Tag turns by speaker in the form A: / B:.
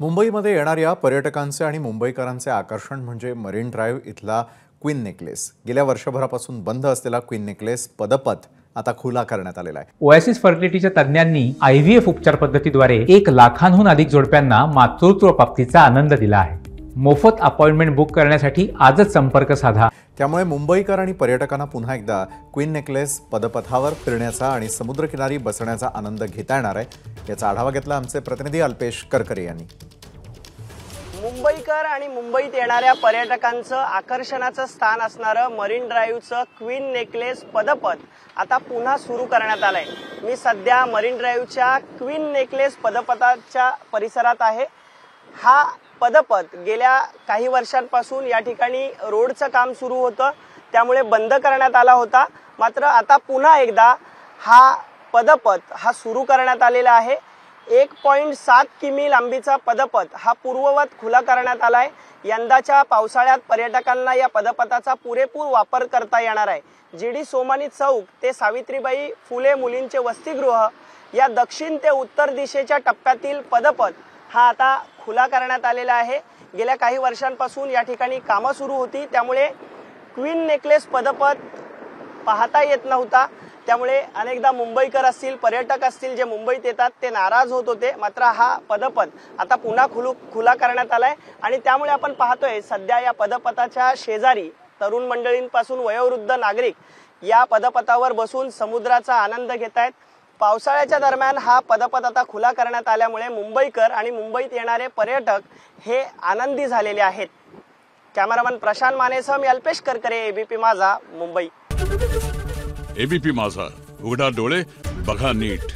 A: मुंबईमध्ये येणाऱ्या पर्यटकांचे आणि मुंबईकरांचे आकर्षण म्हणजे मरीन ड्राईव्ह इथला क्वीन नेकलेस। गेल्या वर्षभरापासून बंद असलेला क्वीन नेकलेस पदपथ आता खुला करण्यात आलेला आहे।
B: ओएसिस फर्टिलिटीच्या तज्ञांनी आयव्हीएफ उपचार पद्धतीद्वारे 1 लाखांहून अधिक जोडप्यांना मातृत्व प्राप्तीचा आनंद दिला आहे। मोफत अपॉइंटमेंट बुक करण्यासाठी आजच संपर्क साधा।
A: त्यामुळे मुंबईकर आणि पर्यटकांना पुन्हा एकदा क्वीन नेकलेस पदपथावर फिरण्याचा आणि समुद्रकिनारी बसण्याचा आनंद घेता येणार आहे। याचा आढावा घेतला आमचे प्रतिनिधी अल्पेश करकरे यांनी।
C: मुंबईकर आणि मुंबईत येणाऱ्या पर्यटकांचं आकर्षणाचं स्थान असणारं मरीन ड्राईव्हचं क्वीन नेकलेस पदपथ आता पुन्हा सुरू करण्यात आलंय। मी सध्या मरीन ड्राईव्हच्या क्वीन नेकलेस पदपथाच्या परिसरात आहे। हा पदपथ गेल्या काही वर्षांपासून या ठिकाणी रोडचं काम सुरू होतं, त्यामुळे बंद करण्यात आला होता। मात्र आता पुन्हा एकदा हा पदपथ सुरू करण्यात आलेला आहे। 1.7 किमी लांबीचा पदपथ हा पूर्ववत खुला करण्यात आलाय। यंदाच्या पावसाळ्यात पर्यटकांना या पदपथाचा पुरेपूर वापर करता येणार आहे। जीडी सोमानी चौक ते सावित्रीबाई फुले मुलींचे वसतिगृह या दक्षिण ते उत्तर दिशेच्या टप्प्यातील पदपथ हा आता खुला करण्यात आलेला आहे। गेल्या काही वर्षांपासून या ठिकाणी कामं सुरू होती, त्यामुळे क्वीन नेकलेस पदपथ पाहता येत नव्हता। त्यामुळे अनेकदा मुंबईकर असतील, पर्यटक असतील जे मुंबईत येतात ते नाराज होत होते। मात्र हा पदपथ आता पुन्हा खुला करण्यात आलाय आणि त्यामुळे आपण पाहतोय सध्या या पदपथाच्या शेजारी तरुण मंडळींपासून वयोवृद्ध नागरिक या पदपथावर बसून समुद्राचा आनंद घेतायत। पावसाळ्याच्या दरम्यान हा पदपथ आता खुला करण्यात आल्यामुळे मुंबईकर आणि मुंबईत येणारे पर्यटक हे आनंदी झालेले आहेत। कॅमेरामन प्रशांत मानेसह मी अल्पेश करकरे, एबीपी माझा, मुंबई।
D: एबीपी माझा, उघडा डोळे बघा नीट।